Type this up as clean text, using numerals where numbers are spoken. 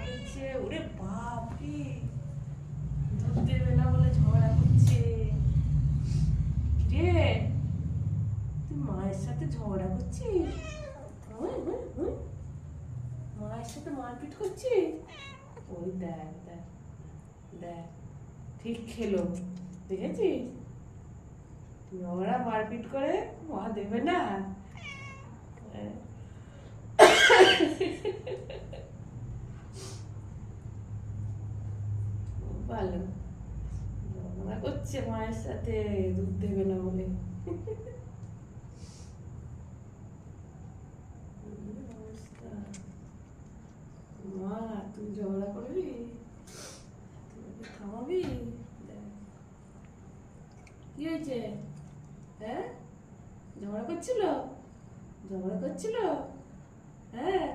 করছে। ওরে বাপরে, দুধ দেবে না বলে ঝগড়া করছে। রে, তুই মায়ের সাথে ঝগড়া করছিস? মায়ের সাথে মারপিট করছিস? ওই দেখ দেখ দেখ, ঠিক খেলো, দেখেছিস? ঝগড়া মারপিট করে মা দেবে না। ভালো, ঝগড়া করছে মায়ের সাথে দুধ দেবে না বলে। মা, তুই ঝগড়া করবি? তুই ওকে থামাবি? কি হয়েছে? হ্যাঁ, ঝগড়া করছিল? ঝগড়া করছিল? হ্যাঁ।